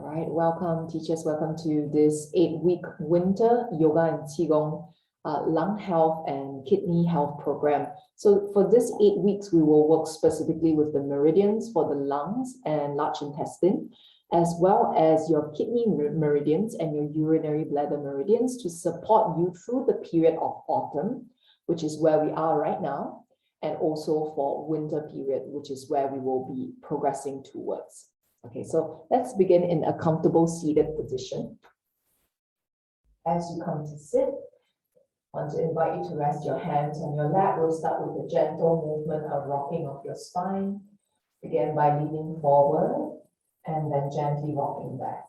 All right, welcome teachers, welcome to this 8-week winter yoga and Qigong lung health and kidney health program. So for this 8 weeks, we will work specifically with the meridians for the lungs and large intestine, as well as your kidney meridians and your urinary bladder meridians to support you through the period of autumn, which is where we are right now, and also for winter period, which is where we will be progressing towards. Okay, so let's begin in a comfortable seated position. As you come to sit, I want to invite you to rest your hands on your lap. We'll start with a gentle movement of rocking of your spine. Begin by leaning forward and then gently rocking back.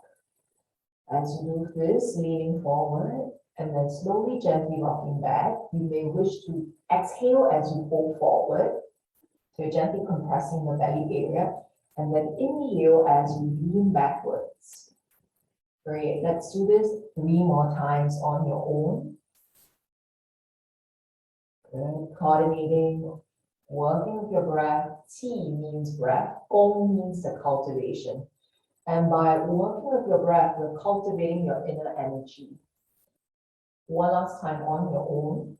As you do this, leaning forward and then slowly, gently rocking back, you may wish to exhale as you fold forward. So you're gently compressing the belly area. And then inhale as you lean backwards. Great, let's do this 3 more times on your own. Good, coordinating, working with your breath. Qi means breath, Gong means the cultivation. And by working with your breath, you're cultivating your inner energy. One last time on your own.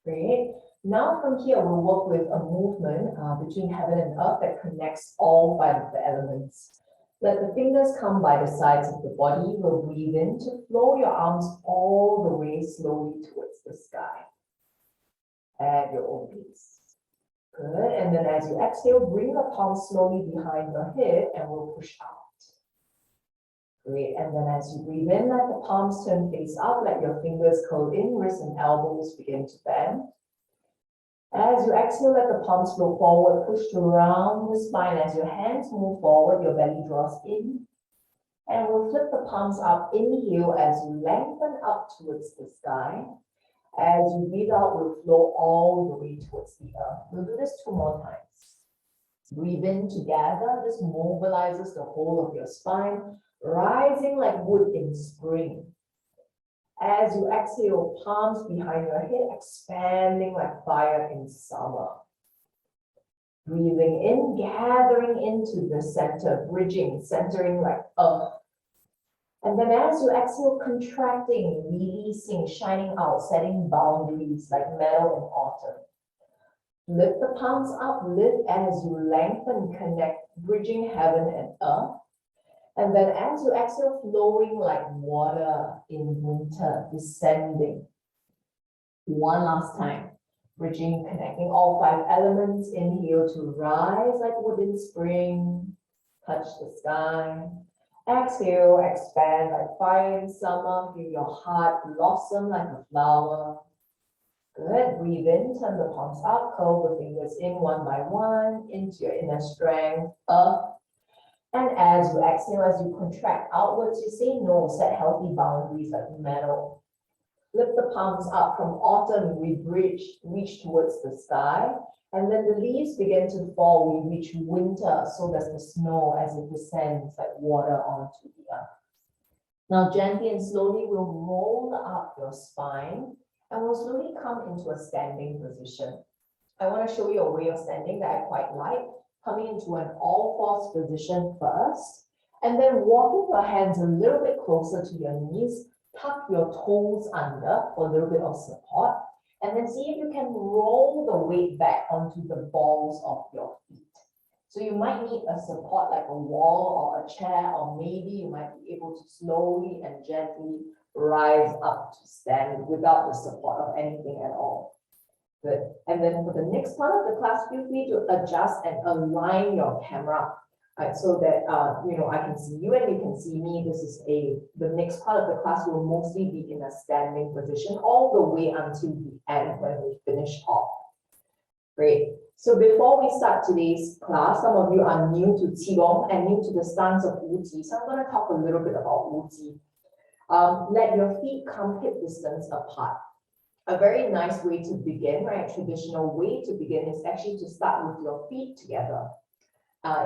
Great. Now from here, we'll work with a movement between heaven and earth that connects all 5 of the elements. Let the fingers come by the sides of the body. We'll breathe in to flow your arms all the way slowly towards the sky at your own pace. Good. And then as you exhale, bring the palms slowly behind your head and we'll push out. Great. And then as you breathe in, let the palms turn face up. Let your fingers curl in, wrists and elbows begin to bend. As you exhale, let the palms flow forward, push to around the spine. As your hands move forward, your belly draws in. And we'll flip the palms up. Inhale as you lengthen up towards the sky. As you breathe out, we'll flow all the way towards the earth. We'll do this 2 more times. Breathe in together. This mobilizes the whole of your spine, rising like wood in spring. As you exhale, palms behind your head, expanding like fire in summer. Breathing in, gathering into the center, bridging, centering like earth. And then as you exhale, contracting, releasing, shining out, setting boundaries like meadow in autumn. Lift the palms up, lift as you lengthen, connect, bridging heaven and earth. And then as you exhale, flowing like water in winter, descending. One last time, bridging, connecting all 5 elements. Inhale to rise like wood in spring, touch the sky. Exhale, expand like fire in summer, feel your heart blossom like a flower. Good, breathe in, turn the palms up, curl the fingers in one by one, into your inner strength, up. And as you exhale, as you contract outwards, you say no, set healthy boundaries like metal. Lift the palms up from autumn, we reach towards the sky. And then the leaves begin to fall, we reach winter, so does the snow as it descends like water onto the earth. Now gently and slowly, we'll roll up your spine and we'll slowly come into a standing position. I want to show you a way of standing that I quite like. Coming into an all-fours position first, and then walking your hands a little bit closer to your knees, tuck your toes under for a little bit of support, and then see if you can roll the weight back onto the balls of your feet. So you might need a support like a wall or a chair, or maybe you might be able to slowly and gently rise up to stand without the support of anything at all. Good. And then for the next part of the class, feel free to adjust and align your camera, right, so that I can see you and you can see me. This is the next part of the class will mostly be in a standing position all the way until the end when we finish off. Great. So before we start today's class, some of you are new to Qigong and new to the stance of Wuji. So I'm going to talk a little bit about Wuji. Let your feet come hip distance apart. A very nice way to begin, right? A traditional way to begin is actually to start with your feet together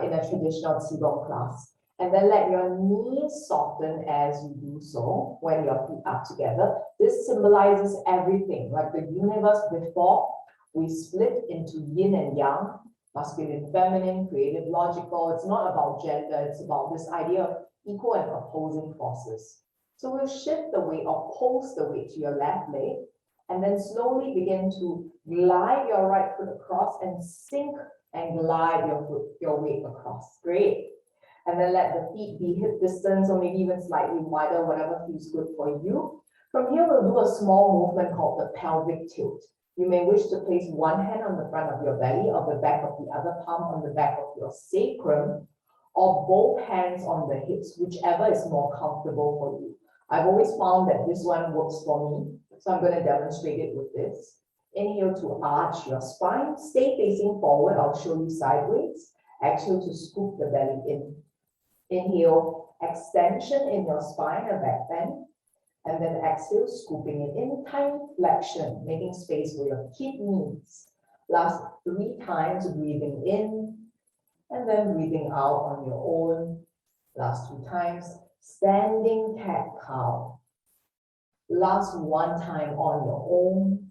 in a traditional Qigong class. And then let your knees soften as you do so when your feet are together. This symbolizes everything, like the universe before we split into yin and yang. masculine, feminine, creative, logical. It's not about gender. It's about this idea of equal and opposing forces. So we'll shift the weight or pulse the weight to your left leg, and then slowly begin to glide your right foot across and sink and glide your weight across. Great. And then let the feet be hip distance or maybe even slightly wider, whatever feels good for you. From here, we'll do a small movement called the pelvic tilt. You may wish to place one hand on the front of your belly or the back of the other palm on the back of your sacrum, or both hands on the hips, whichever is more comfortable for you. I've always found that this one works for me, so I'm going to demonstrate it with this. Inhale to arch your spine, stay facing forward, I'll show you sideways. Exhale to scoop the belly in. Inhale, extension in your spine, a back bend. And then exhale, scooping it in, tiny flexion, making space for your kidneys. Last 3 times, breathing in, and then breathing out on your own. Last 2 times, standing cat cow. Last 1 time on your own.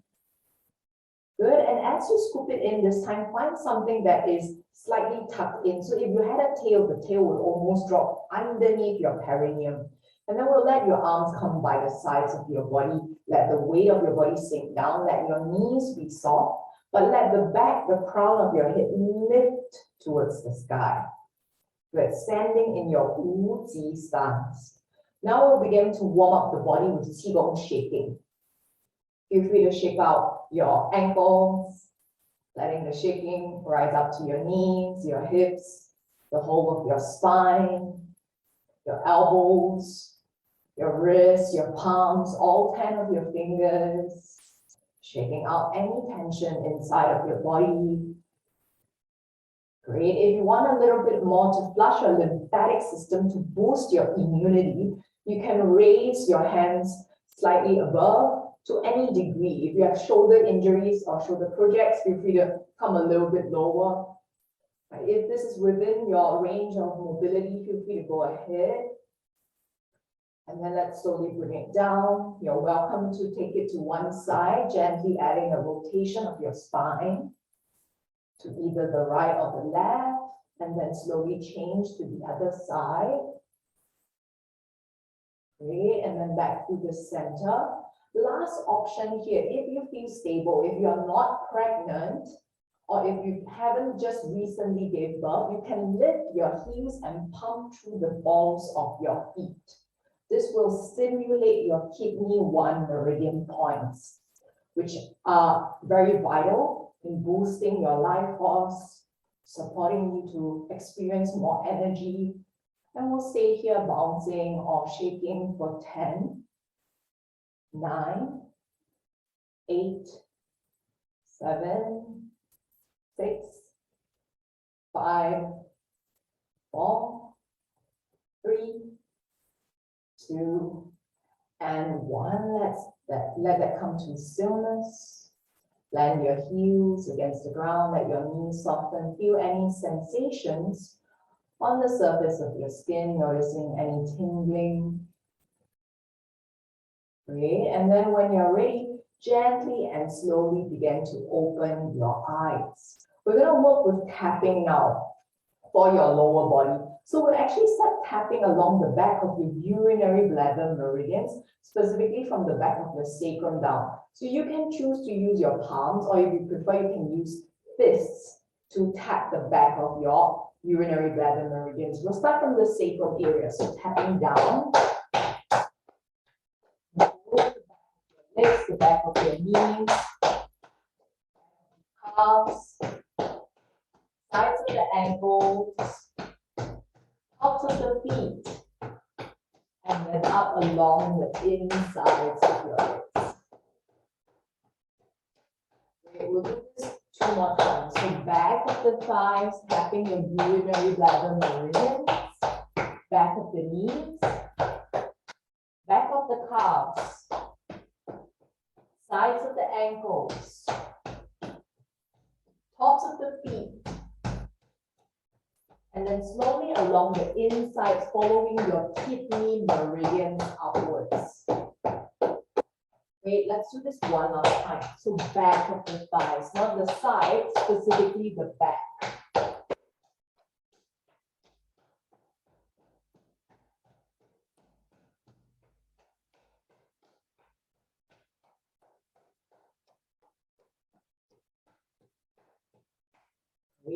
Good, and as you scoop it in this time, find something that is slightly tucked in. So if you had a tail, the tail would almost drop underneath your perineum. And then we'll let your arms come by the sides of your body. Let the weight of your body sink down. Let your knees be soft, but let the back, the crown of your head lift towards the sky. Good, standing in your Wu-Ji stance. Now we'll begin to warm up the body with Qigong shaking. Feel free to shake out your ankles, letting the shaking rise up to your knees, your hips, the whole of your spine, your elbows, your wrists, your palms, all 10 of your fingers, shaking out any tension inside of your body. Great. If you want a little bit more to flush your lymphatic system to boost your immunity, you can raise your hands slightly above to any degree. If you have shoulder injuries or shoulder projects, feel free to come a little bit lower. If this is within your range of mobility, feel free to go ahead. And then let's slowly bring it down. You're welcome to take it to one side, gently adding a rotation of your spine to either the right or the left, and then slowly change to the other side. Great, and then back to the center. Last option here, if you feel stable, if you're not pregnant, or if you haven't just recently gave birth, you can lift your heels and pump through the balls of your feet. This will stimulate your kidney 1 meridian points, which are very vital in boosting your life force, supporting you to experience more energy. And we'll stay here bouncing or shaking for 10, 9, 8, 7, 6, 5, 4, 3, 2, and 1. Let that come to stillness. Land your heels against the ground, let your knees soften. Feel any sensations on the surface of your skin, noticing any tingling. Great. And then when you're ready, gently and slowly begin to open your eyes. We're going to work with tapping now for your lower body. So we'll actually start tapping along the back of your urinary bladder meridians, specifically from the back of your sacrum down. So you can choose to use your palms, or if you prefer, you can use fists to tap the back of your urinary bladder meridians. We'll start from the sacrum area, so tapping down. Legs, the back of your knees, calves, sides of the ankles, tops of the feet, and then up along the insides of your legs. Okay, we'll do this 2 more times. So back of the thighs, tapping your urinary bladder meridians, back of the knees, back of the calves, sides of the ankles, tops of the feet, and then slowly along the insides, following your kidney meridians upwards. Wait, let's do this 1 last time. So back of the thighs, not the sides, specifically the back.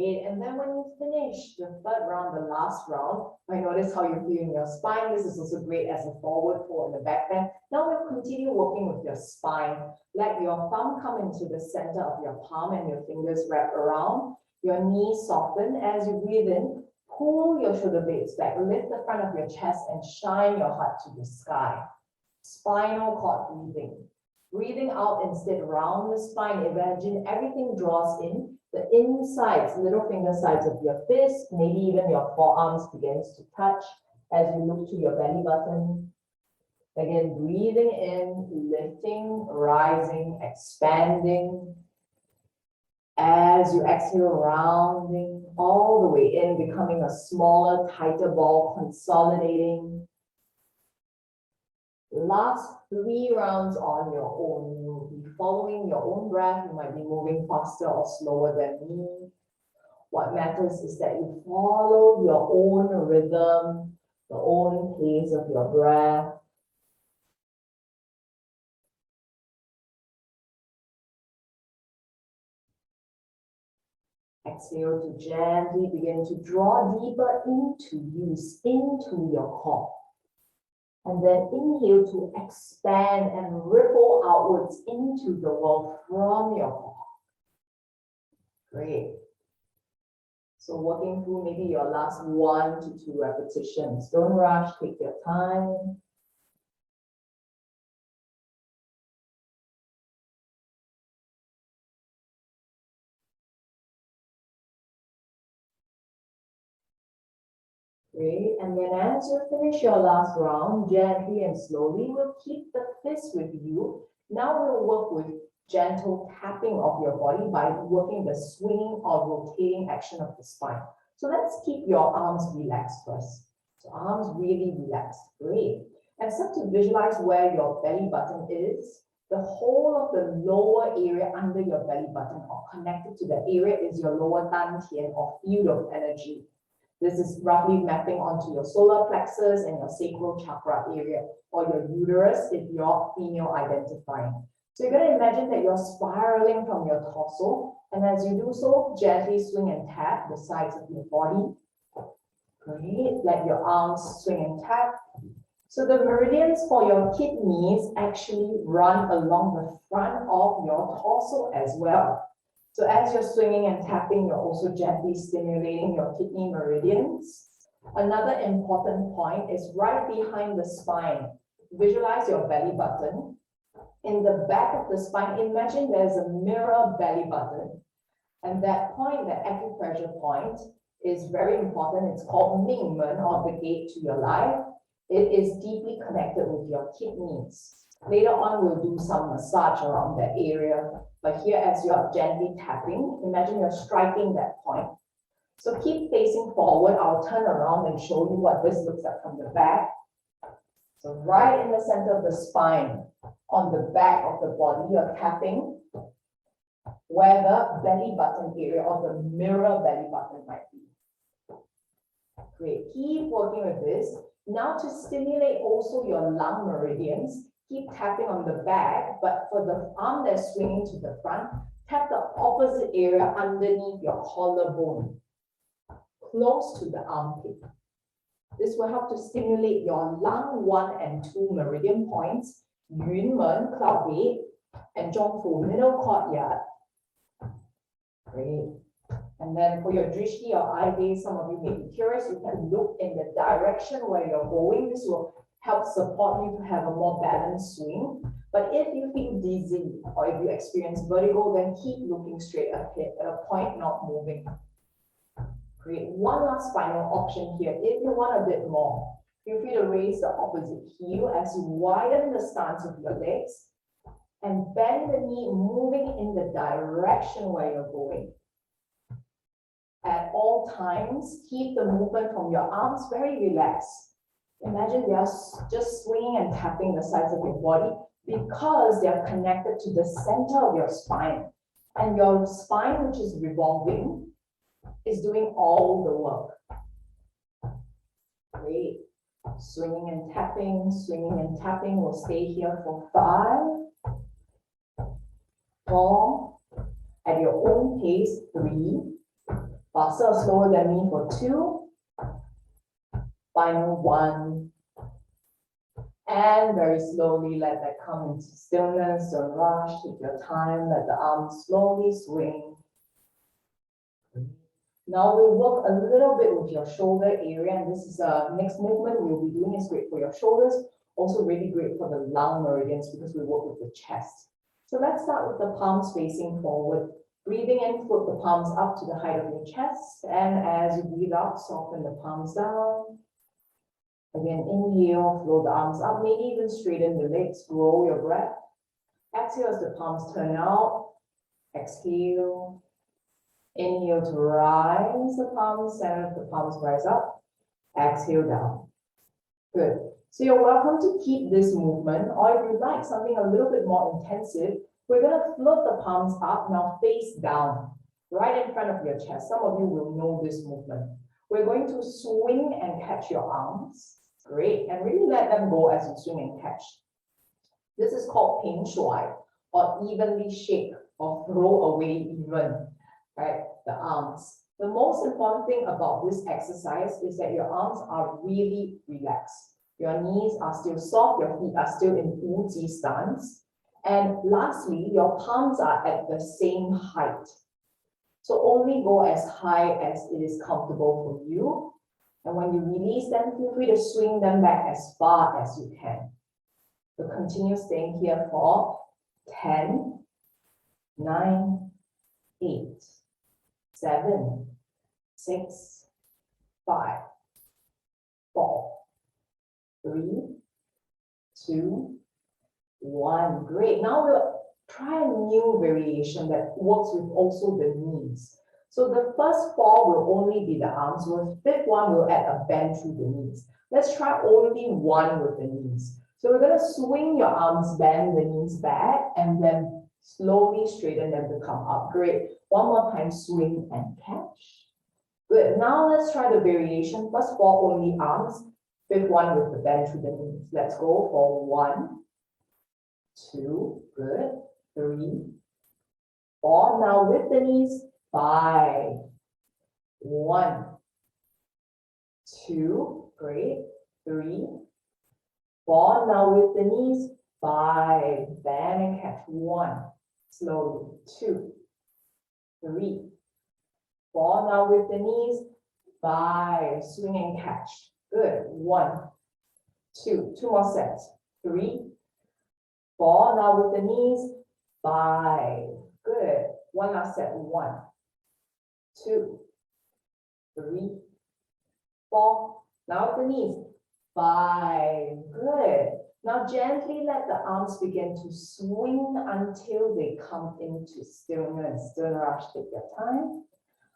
Great. And then when you finish the third round, the last round, I notice how you feel in your spine. This is also great as a forward fold in the back bend. Now we'll continue working with your spine. Let your thumb come into the center of your palm and your fingers wrap around. Your knees soften as you breathe in. Pull your shoulder blades back. Lift the front of your chest and shine your heart to the sky. Spinal cord breathing. Breathing out instead round the spine. Imagine everything draws in. The insides, little finger sides of your fist, maybe even your forearms begins to touch as you look to your belly button. Again, breathing in, lifting, rising, expanding. As you exhale, rounding all the way in, becoming a smaller, tighter ball, consolidating. Last 3 rounds on your own. You'll be following your own breath. You might be moving faster or slower than me. What matters is that you follow your own rhythm, the own pace of your breath. Exhale to gently begin to draw deeper into your core. And then inhale to expand and ripple outwards into the world from your core. Great. So working through maybe your last 1 to 2 repetitions. Don't rush, take your time. Great. And then as you finish your last round, gently and slowly, we'll keep the fist with you. Now we'll work with gentle tapping of your body by working the swinging or rotating action of the spine. So let's keep your arms relaxed first. So arms really relaxed. Great. And start to visualize where your belly button is. The whole of the lower area under your belly button or connected to the area is your lower dantian or field of energy. This is roughly mapping onto your solar plexus and your sacral chakra area, or your uterus if you're female identifying. So you're going to imagine that you're spiraling from your torso, and as you do so, gently swing and tap the sides of your body. Great. Let your arms swing and tap. So the meridians for your kidneys actually run along the front of your torso as well. So as you're swinging and tapping, you're also gently stimulating your kidney meridians. Another important point is right behind the spine. Visualize your belly button. In the back of the spine, imagine there's a mirror belly button. And that point, that acupressure point, is very important. It's called Ming, or the gate to your life. It is deeply connected with your kidneys. Later on, we'll do some massage around that area. But here, as you're gently tapping, imagine you're striking that point. So keep facing forward. I'll turn around and show you what this looks like from the back. So right in the center of the spine, on the back of the body, you're tapping where the belly button area or the mirror belly button might be. Great. Keep working with this. Now to stimulate also your lung meridians, keep tapping on the back, but for the arm that's swinging to the front, tap the opposite area underneath your collarbone, close to the armpit. This will help to stimulate your lung 1 and 2 meridian points, Yunmen, cloud gate, and Zhongfu, middle courtyard. Great. And then for your drishti or eye gaze, some of you may be curious, you can look in the direction where you're going. This will help support you to have a more balanced swing. But if you feel dizzy or if you experience vertigo, then keep looking straight ahead at a point, not moving. Great. One last final option here. If you want a bit more, feel free to raise the opposite heel as you widen the stance of your legs and bend the knee, moving in the direction where you're going. At all times, keep the movement from your arms very relaxed. Imagine they are just swinging and tapping the sides of your body because they are connected to the center of your spine. And your spine, which is revolving, is doing all the work. Great. Swinging and tapping, swinging and tapping. We'll stay here for 5, 4, at your own pace, 3, 5, Faster or slower than me for 2. Final 1. And very slowly let that come into stillness. Don't rush, take your time, let the arms slowly swing. Now we'll work a little bit with your shoulder area, and this is a next movement we'll be doing is great for your shoulders, also really great for the lung meridians because we work with the chest. So let's start with the palms facing forward. Breathing in, float the palms up to the height of your chest, and as you breathe out, soften the palms down. Again, inhale, float the arms up, maybe even straighten the legs, grow your breath. Exhale as the palms turn out. Exhale. Inhale to rise the palms, center the palms rise up. Exhale down. Good. So you're welcome to keep this movement, or if you'd like something a little bit more intensive, we're going to float the palms up, now face down, right in front of your chest. Some of you will know this movement. We're going to swing and catch your arms. Great. And really let them go as you swing and catch. This is called ping shuai, or evenly shake, or throw away even, right? The arms. The most important thing about this exercise is that your arms are really relaxed. Your knees are still soft, your feet are still in Wuji stance. And lastly, your palms are at the same height. So only go as high as it is comfortable for you. And when you release them, feel free to swing them back as far as you can. So continue staying here for 10, 9, 8, 7, 6, 5, 4, 3, 2, 1. Great. Now we'll try a new variation that works with also the knees. So the first 4 will only be the arms. The fifth one will add a bend through the knees. Let's try only 1 with the knees. So we're going to swing your arms, bend the knees back, and then slowly straighten them to come up. Great. One more time, swing and catch. Good. Now let's try the variation. First 4 only arms. Fifth one with the bend through the knees. Let's go for 1, 2, good. 3, 4. Now with the knees, 5, 1, 2, great. 3, 4. Now with the knees, 5, bend and catch. 1, slowly. 2, 3, 4. Now with the knees, 5, swing and catch. Good. 1, 2. 2 more sets. 3, 4. Now with the knees, 5. Good. One last set. 1, 2, 3, 4. Now with the knees, 5. Good. Now gently let the arms begin to swing until they come into stillness. Don't rush, take your time.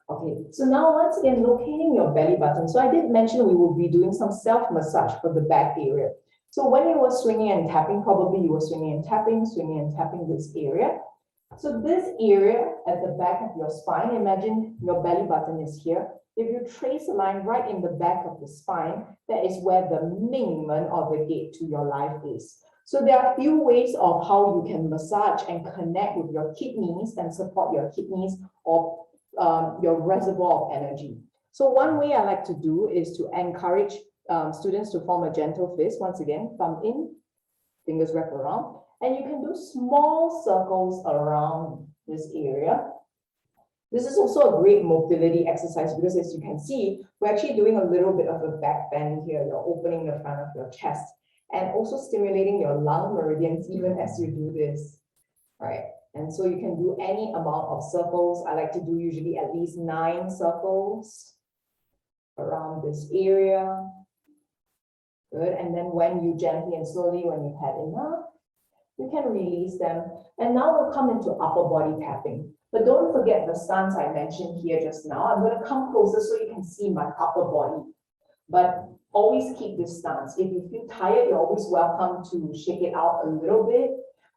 Okay, so now once again, locating your belly button. So I did mention we will be doing some self-massage for the back area. So when you were swinging and tapping, probably you were swinging and tapping this area. So this area at the back of your spine, imagine your belly button is here. If you trace a line right in the back of the spine, that is where the Ming or the gate to your life is. So there are a few ways of how you can massage and connect with your kidneys and support your kidneys or your reservoir of energy. So one way I like to do is to encourage students to form a gentle fist. Once again, thumb in, fingers wrap around, and you can do small circles around this area. This is also a great mobility exercise because as you can see, we're actually doing a little bit of a back bend here. You're opening the front of your chest and also stimulating your lung meridians even as you do this. All right. And so you can do any amount of circles. I like to do usually at least 9 circles around this area. Good. And then when you gently and slowly, when you've had enough, you can release them. And now we'll come into upper body tapping. But don't forget the stance I mentioned here just now. I'm going to come closer so you can see my upper body. But always keep this stance. If you feel tired, you're always welcome to shake it out a little bit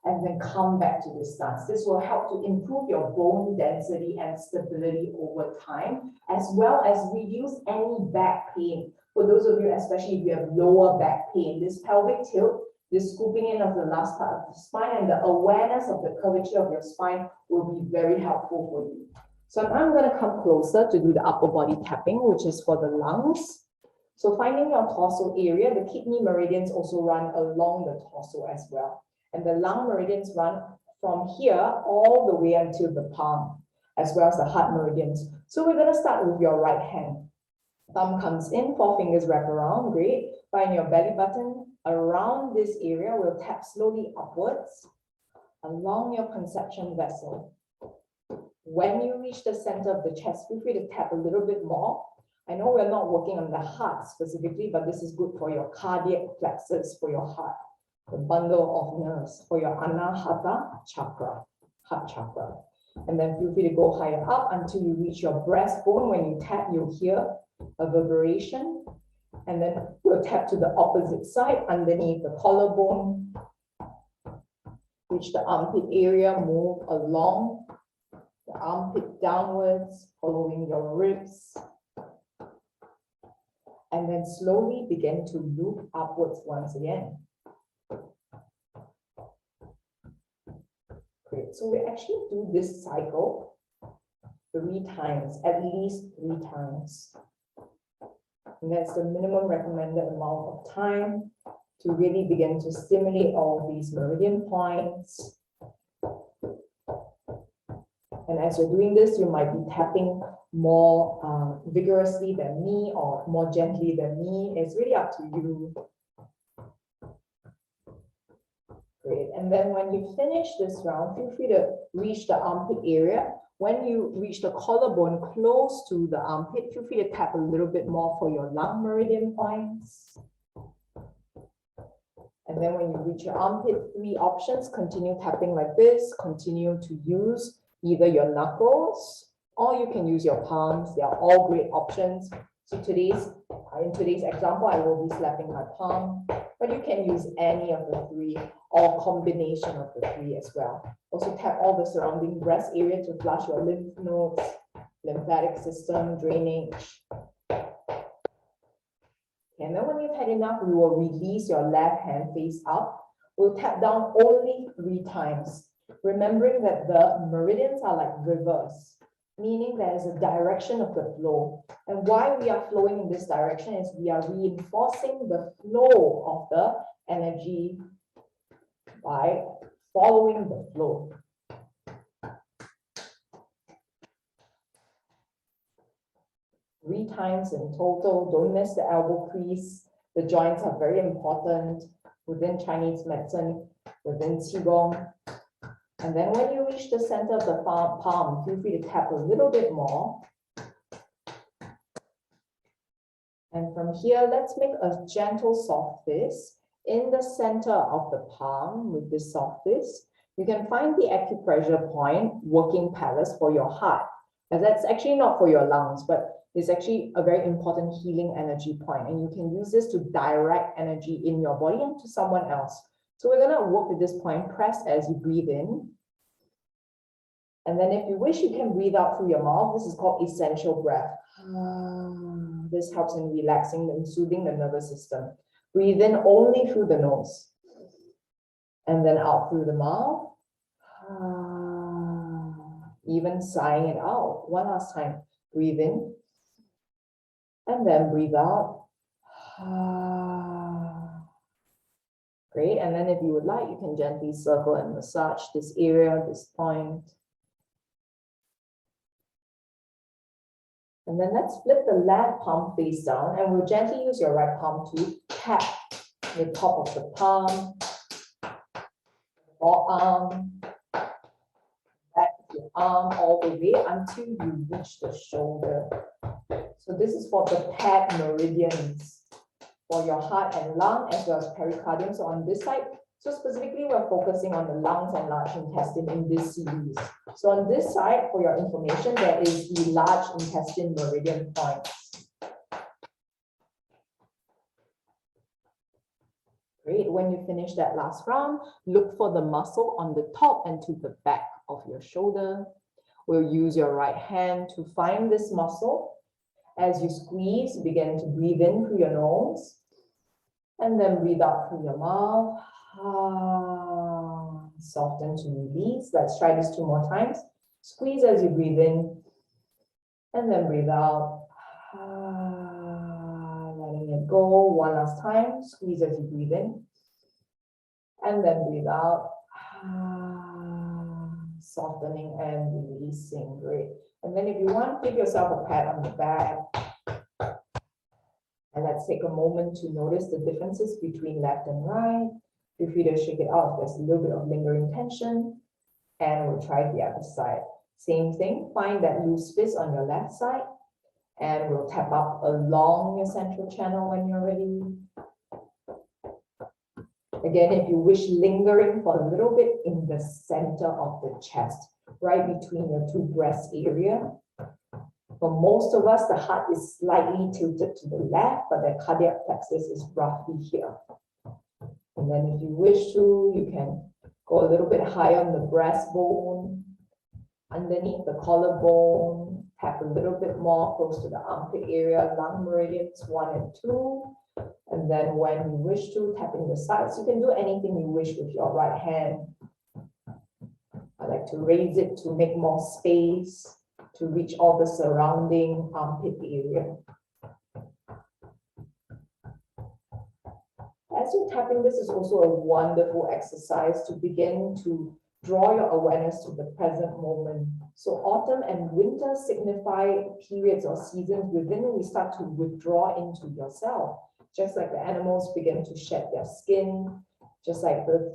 and then come back to this stance. This will help to improve your bone density and stability over time, as well as reduce any back pain. For those of you, especially if you have lower back pain, this pelvic tilt, this scooping in of the last part of the spine and the awareness of the curvature of your spine will be very helpful for you. So I'm going to come closer to do the upper body tapping, which is for the lungs. So finding your torso area, the kidney meridians also run along the torso as well. And the lung meridians run from here all the way until the palm, as well as the heart meridians. So we're going to start with your right hand. Thumb comes in, 4 fingers wrap around, great. Find your belly button. Around this area, we'll tap slowly upwards along your conception vessel. When you reach the center of the chest, feel free to tap a little bit more. I know we're not working on the heart specifically, but this is good for your cardiac plexus, for your heart, the bundle of nerves, for your anahata chakra, heart chakra. And then feel free to go higher up until you reach your breastbone. When you tap, you'll hear a reverberation. And then we'll tap to the opposite side, underneath the collarbone. Reach the armpit area, move along the armpit downwards, following your ribs. And then slowly begin to loop upwards once again. Great. So we actually do this cycle 3 times, at least 3 times. And that's the minimum recommended amount of time to really begin to stimulate all these meridian points. And as you're doing this, you might be tapping more vigorously than me or more gently than me. It's really up to you. Great. And then when you finish this round, feel free to reach the armpit area. When you reach the collarbone close to the armpit, feel free to tap a little bit more for your lung meridian points. And then when you reach your armpit, 3 options. Continue tapping like this. Continue to use either your knuckles or you can use your palms. They are all great options. So in today's example, I will be slapping my palm, but you can use any of the 3 or combination of the 3 as well. Also tap all the surrounding breast area to flush your lymph nodes, lymphatic system, drainage. And then when you've had enough, we will release your left hand face up. We'll tap down only 3 times, remembering that the meridians are like rivers, meaning there is a direction of the flow. And why we are flowing in this direction is we are reinforcing the flow of the energy by following the flow. Three times in total. Don't miss the elbow crease. The joints are very important within Chinese medicine, within Qigong. And then when you reach the center of the palm, feel free to tap a little bit more. And from here, let's make a gentle soft fist. In the center of the palm with this soft fist, you can find the acupressure point, working palace for your heart. And that's actually not for your lungs, but it's actually a very important healing energy point. And you can use this to direct energy in your body and to someone else. So we're going to work with this point. Press as you breathe in. And then if you wish, you can breathe out through your mouth. This is called essential breath. This helps in relaxing and soothing the nervous system. Breathe in only through the nose. And then out through the mouth. Even sighing it out. One last time. Breathe in. And then breathe out. Great. And then if you would like, you can gently circle and massage this area, this point. And then let's flip the left palm face down, and we'll gently use your right palm to tap the top of the palm, forearm, back of your arm all the way until you reach the shoulder. So this is for the pad meridians for your heart and lung as well as pericardium. So on this side, so specifically we're focusing on the lungs and large intestine in this series. So on this side, for your information, there is the large intestine meridian points. Great. When you finish that last round, look for the muscle on the top and to the back of your shoulder. We'll use your right hand to find this muscle. As you squeeze, begin to breathe in through your nose and then breathe out through your mouth. Soften to release. Let's try this 2 more times. Squeeze as you breathe in And then breathe out. Letting it go. One last time. Squeeze as you breathe in. And then breathe out. Softening and releasing. Great. And then if you want, give yourself a pat on the back. And let's take a moment to notice the differences between left and right. Feel free to shake it out if there's a little bit of lingering tension. And we'll try the other side. Same thing, find that loose fist on your left side. And we'll tap up along your central channel when you're ready. Again, if you wish, lingering for a little bit in the center of the chest, right between your two breast area. For most of us, the heart is slightly tilted to the left, but the cardiac plexus is roughly here. And then if you wish to, you can go a little bit higher on the breastbone, underneath the collarbone, tap a little bit more close to the armpit area, lung meridians 1 and 2. And then when you wish to, tap in the sides. You can do anything you wish with your right hand. I like to raise it to make more space, to reach all the surrounding armpit area. As you're tapping, this is also a wonderful exercise to begin to draw your awareness to the present moment. So autumn and winter signify periods or seasons within we start to withdraw into yourself. Just like the animals begin to shed their skin, just like the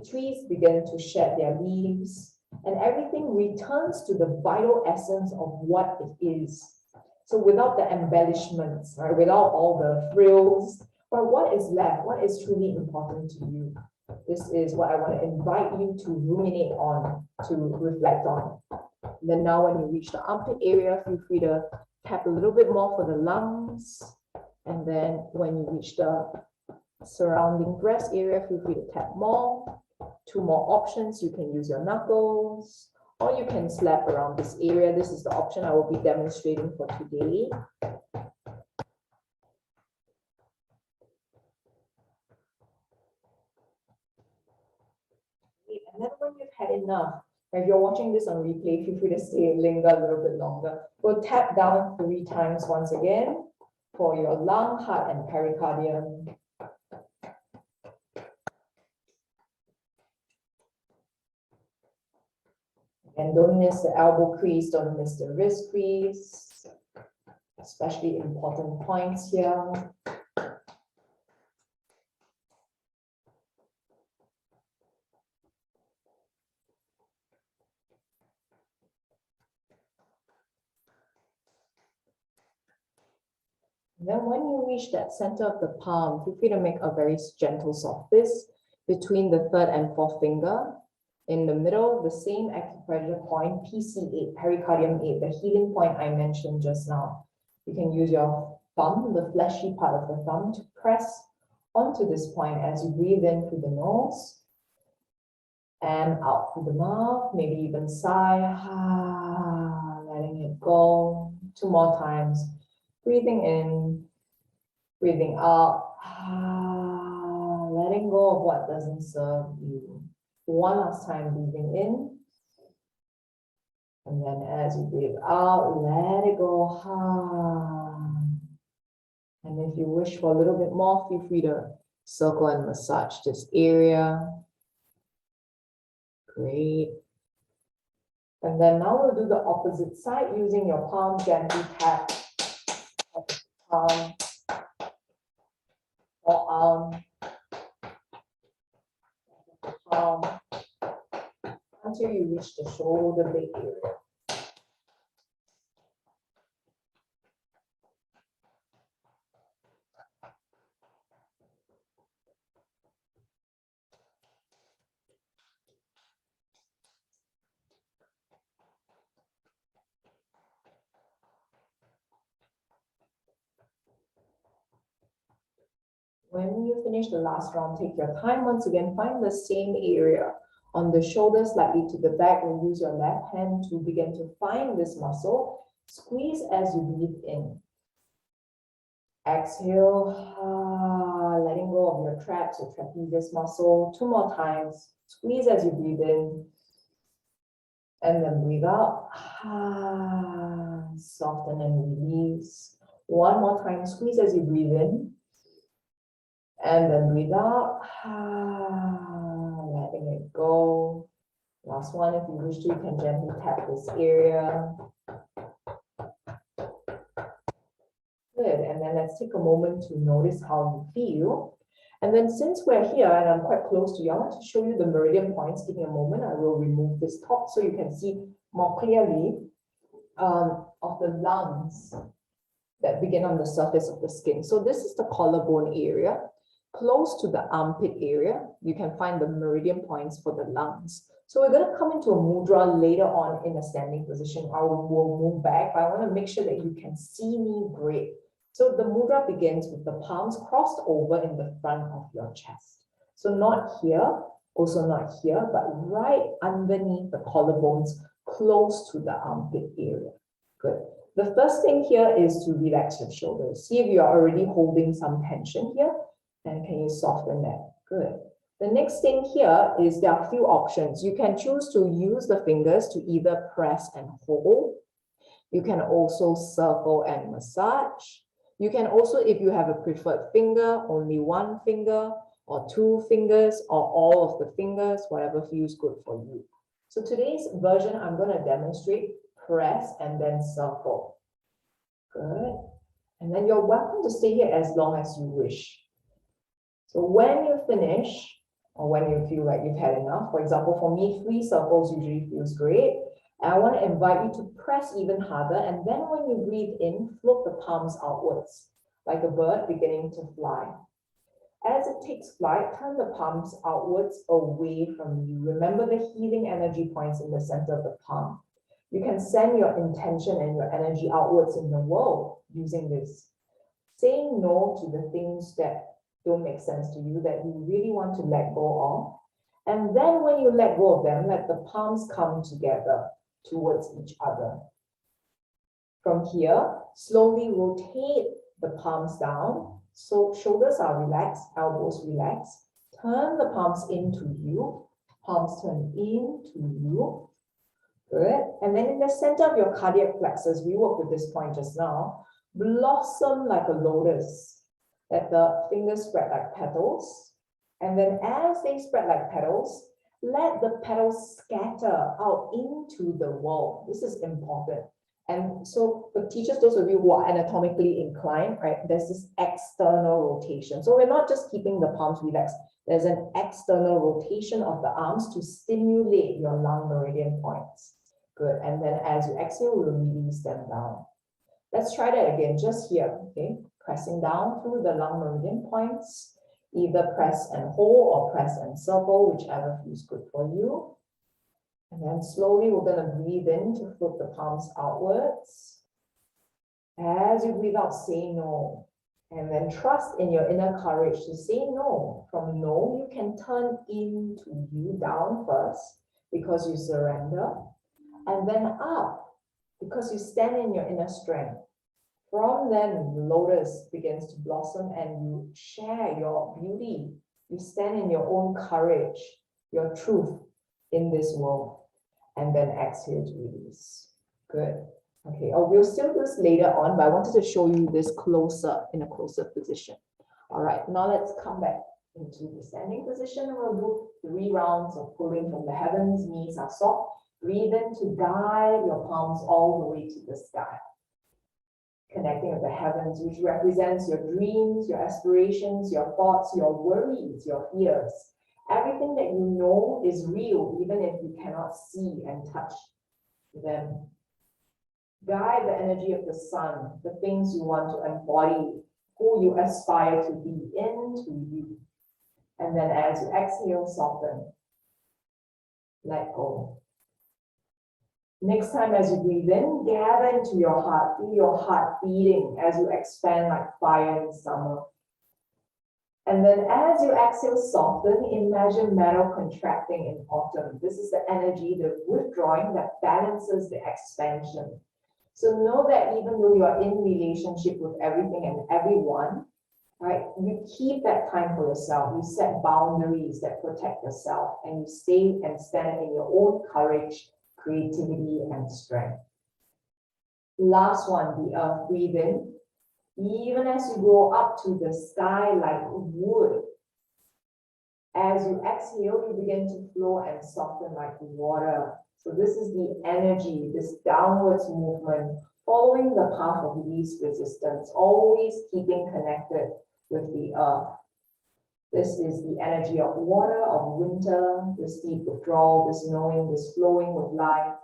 trees begin to shed their leaves, and everything returns to the vital essence of what it is. So without the embellishments, right, without all the frills, but what is left? What is truly important to you? This is what I want to invite you to ruminate on, to reflect on. And then now when you reach the armpit area, feel free to tap a little bit more for the lungs. And then when you reach the surrounding breast area, feel free to tap more. 2 more options. You can use your knuckles, or you can slap around this area. This is the option I will be demonstrating for today. And then when you've had enough, if you're watching this on replay, feel free to stay and linger a little bit longer. We'll tap down 3 times once again for your lung, heart, and pericardium. And don't miss the elbow crease, don't miss the wrist crease, especially important points here. And then when you reach that center of the palm, feel free to make a very gentle soft fist between the 3rd and 4th finger. In the middle, the same acupressure point, PC8, pericardium 8, the healing point I mentioned just now. You can use your thumb, the fleshy part of the thumb, to press onto this point as you breathe in through the nose and out through the mouth, maybe even sigh, letting it go. 2 more times. Breathing in, breathing out, letting go of what doesn't serve you. 1 last time, breathing in. And then as you breathe out, let it go. And if you wish for a little bit more, feel free to circle and massage this area. Great. And then now we'll do the opposite side using your palm, gently tap palm, forearm, palm, until you reach the shoulder blade area. When you finish the last round, take your time. Once again, find the same area on the shoulder, slightly to the back, and use your left hand to begin to find this muscle. Squeeze as you breathe in. Exhale, letting go of your traps or trapezius muscle. 2 more times. Squeeze as you breathe in. And then breathe out. Soften and release. One more time, squeeze as you breathe in. And then breathe out. Letting it go. Last one, if you wish to, you can gently tap this area. Good. And then let's take a moment to notice how you feel. And then since we're here and I'm quite close to you, I want to show you the meridian points. Give me a moment. I will remove this top so you can see more clearly of the lungs that begin on the surface of the skin. So this is the collarbone area. Close to the armpit area, you can find the meridian points for the lungs. So we're going to come into a mudra later on in a standing position. I will move back, but I want to make sure that you can see me great. So the mudra begins with the palms crossed over in the front of your chest. So not here, also not here, but right underneath the collarbones, close to the armpit area. Good. The first thing here is to relax your shoulders. See if you are already holding some tension here, and can you soften that? Good. The next thing here is there are a few options. You can choose to use the fingers to either press and hold. You can also circle and massage. You can also, if you have a preferred finger, only one finger, or two fingers, or all of the fingers, whatever feels good for you. So today's version, I'm going to demonstrate press and then circle. Good. And then you're welcome to stay here as long as you wish. So when you finish, or when you feel like you've had enough, for example, for me, 3 circles usually feels great. And I want to invite you to press even harder. And then when you breathe in, float the palms outwards, like a bird beginning to fly. As it takes flight, turn the palms outwards away from you. Remember the healing energy points in the center of the palm. You can send your intention and your energy outwards in the world using this. Saying no to the things that don't make sense to you, that you really want to let go of. And then when you let go of them, let the palms come together towards each other. From here, slowly rotate the palms down. So shoulders are relaxed, elbows relaxed. Turn the palms into you. Palms turn into you. Good. And then in the center of your cardiac plexus, we worked with this point just now. Blossom like a lotus. Let the fingers spread like petals. And then as they spread like petals, let the petals scatter out into the world. This is important. And so for teachers, those of you who are anatomically inclined, right, there's this external rotation. So we're not just keeping the palms relaxed. There's an external rotation of the arms to stimulate your lung meridian points. Good. And then as you exhale, we'll release them down. Let's try that again, just here, okay? Pressing down through the lung meridian points. Either press and hold or press and circle, whichever feels good for you. And then slowly we're going to breathe in to float the palms outwards. As you breathe out, say no. And then trust in your inner courage to say no. From no, you can turn into you down first because you surrender. And then up because you stand in your inner strength. From then, Lotus begins to blossom and you share your beauty. You stand in your own courage, your truth in this world. And then exhale to release. Good. Okay, we'll still do this later on, but I wanted to show you this closer, in a closer position. All right, now let's come back into the standing position. We'll do 3 rounds of pulling from the heavens. Knees are soft. Breathe in to guide your palms all the way to the sky. Connecting with the heavens, which represents your dreams, your aspirations, your thoughts, your worries, your fears. Everything that you know is real, even if you cannot see and touch them. Guide the energy of the sun, the things you want to embody, who you aspire to be, into you. And then as you exhale, soften. Let go. Next time as you breathe in, gather into your heart. Feel your heart beating as you expand like fire in summer. And then as you exhale, soften. Imagine metal contracting in autumn. This is the energy, the withdrawing that balances the expansion. So know that even though you are in relationship with everything and everyone, right, you keep that time for yourself. You set boundaries that protect yourself and you stay and stand in your own courage, creativity, and strength. Last one, the earth, breathe in. Even as you go up to the sky like wood, as you exhale, you begin to flow and soften like water. So this is the energy, this downwards movement, following the path of least resistance, always keeping connected with the earth. This is the energy of water, of winter, this deep withdrawal, this knowing, this flowing with life,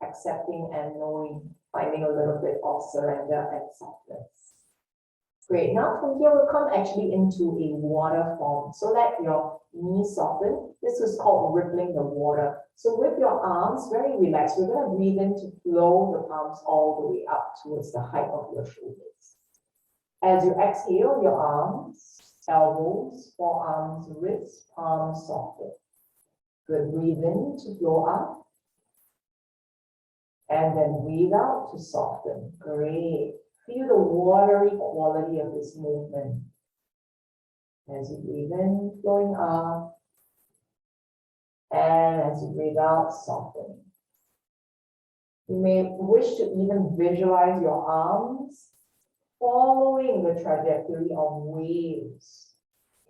accepting and knowing, finding a little bit of surrender and softness. Great, now from here we'll come actually into a water form. So let your knees soften. This is called rippling the water. So with your arms very relaxed, we're going to breathe in to flow the palms all the way up towards the height of your shoulders. As you exhale, your arms, elbows, forearms, wrists, palms soften. Good, breathe in to flow up. And then breathe out to soften. Great. Feel the watery quality of this movement. As you breathe in, flowing up. And as you breathe out, soften. You may wish to even visualize your arms following the trajectory of waves.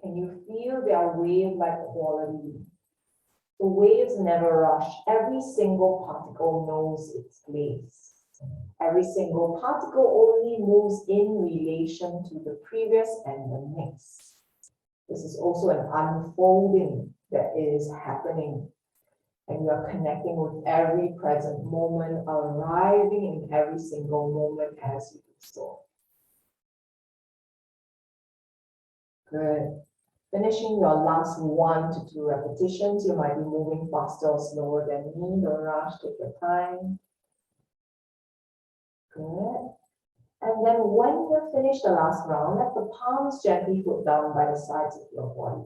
Can you feel their wave-like quality? The waves never rush. Every single particle knows its place. Every single particle only moves in relation to the previous and the next. This is also an unfolding that is happening. And you are connecting with every present moment, arriving in every single moment as you do so. Good. Finishing your last 1 to 2 repetitions. You might be moving faster or slower than me. Don't rush, take your time. Good. And then when you finish the last round, let the palms gently put down by the sides of your body.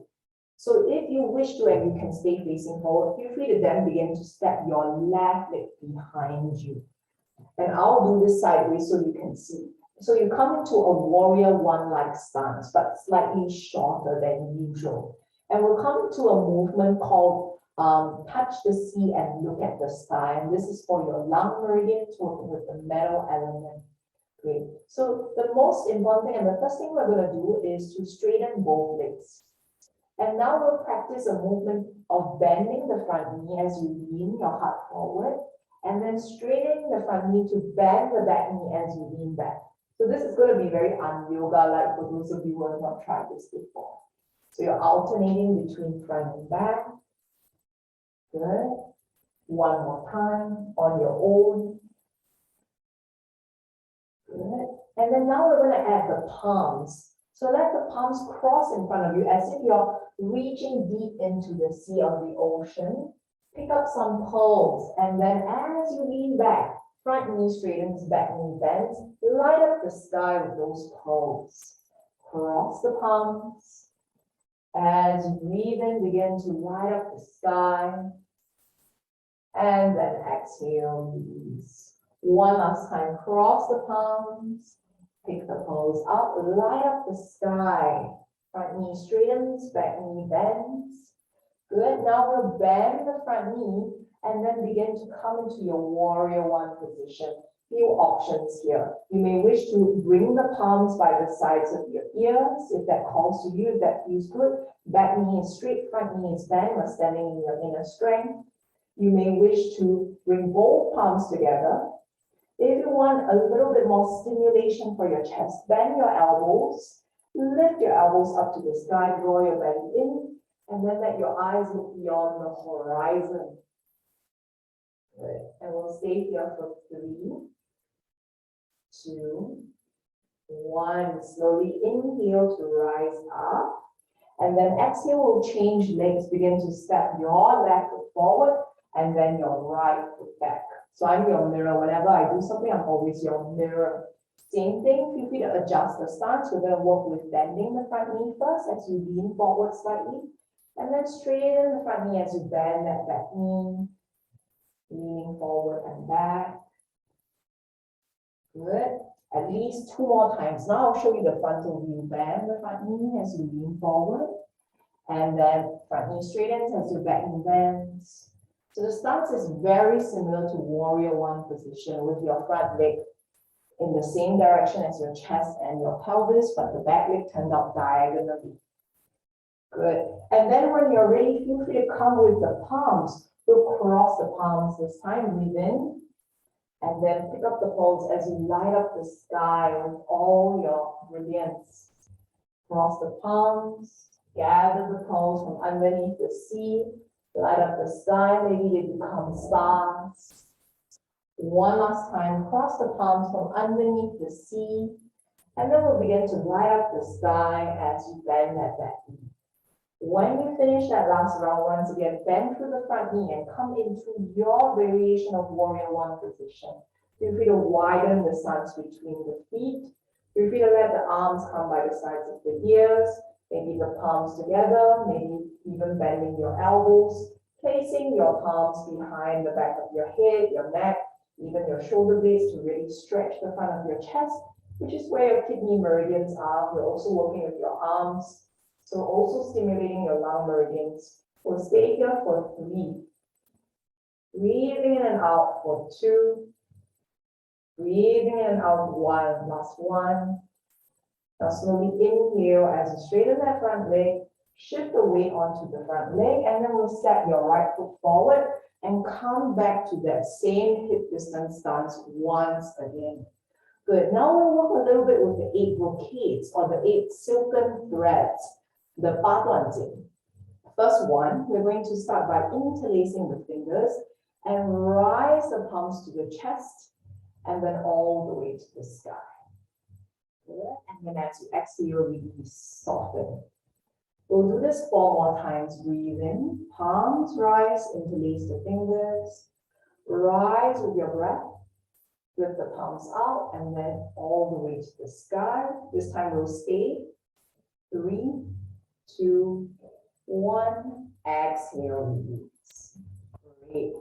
So if you wish to and you can stay facing forward, feel free to then begin to step your left leg behind you. And I'll do this sideways so you can see. So you come into a warrior one-like stance, but slightly shorter than usual. And we'll come into a movement called touch the sea and look at the sky. And this is for your lung meridians working with the metal element. Great. So the most important thing and the first thing we're going to do is to straighten both legs. And now we'll practice a movement of bending the front knee as you lean your heart forward, and then straightening the front knee to bend the back knee as you lean back. So this is going to be very un-yoga-like for those of you who have not tried this before. So you're alternating between front and back. Good. One more time on your own. Good. And then now we're going to add the palms. So let the palms cross in front of you as if you're reaching deep into the sea of the ocean. Pick up some pearls, and then as you lean back, front knee straightens, back knee bends, light up the sky with those pearls. Cross the palms. As you breathe in, begin to light up the sky. And then exhale, release. One last time, cross the palms. Pick the pearls up, light up the sky. Front knee straightens, back knee bends. Good, now we'll bend the front knee and then begin to come into your warrior one position. Few options here. You may wish to bring the palms by the sides of your ears if that calls to you, if that feels good. Back knee is straight, front knee is bent. We're standing in your inner strength. You may wish to bring both palms together. If you want a little bit more stimulation for your chest, bend your elbows, lift your elbows up to the sky, draw your belly in, and then let your eyes look beyond the horizon. Good. And we'll stay here for 3, 2, 1. Slowly inhale to rise up. And then exhale, we'll change legs. Begin to step your left foot forward and then your right foot back. So I'm your mirror. Whenever I do something, I'm always your mirror. Same thing, feel free to adjust the stance. We're going to work with bending the front knee first as you lean forward slightly. And then straighten the front knee as you bend that back knee. Leaning forward and back. Good. At least 2 more times. Now I'll show you the frontal view. Bend the front knee as you lean forward. And then front knee straightens as your back knee bends. So the stance is very similar to warrior one position with your front leg in the same direction as your chest and your pelvis, but the back leg turned out diagonally. Good. And then when you're ready, feel free to come with the palms. We'll cross the palms this time. Breathe in. And then pick up the pulse as you light up the sky with all your brilliance. Cross the palms. Gather the pulse from underneath the sea. Light up the sky. Maybe they become stars. One last time. Cross the palms from underneath the sea. And then we'll begin to light up the sky as you bend that back knee. When you finish that last round, once again, bend through the front knee and come into your variation of warrior one position. Feel free to widen the stance between the feet. Feel free to let the arms come by the sides of the ears, maybe the palms together, maybe even bending your elbows, placing your palms behind the back of your head, your neck, even your shoulder blades to really stretch the front of your chest, which is where your kidney meridians are. We're also working with your arms. So also stimulating your lung meridians. We'll stay here for 3. Breathing in and out for 2. Breathing in and out 1. Last 1. Now slowly inhale as you straighten that front leg. Shift the weight onto the front leg, and then we'll step your right foot forward and come back to that same hip distance stance once again. Good. Now we'll work a little bit with the 8 brocades or the 8 silken threads. The Batuanjing. First one, we're going to start by interlacing the fingers and rise the palms to the chest and then all the way to the sky. Good. And then as you exhale, release, soften. We'll do this 4 more times. Breathe in, palms rise, interlace the fingers, rise with your breath, lift the palms out, and then all the way to the sky. This time we'll stay. 3, 2, 1, exhale, release. Great.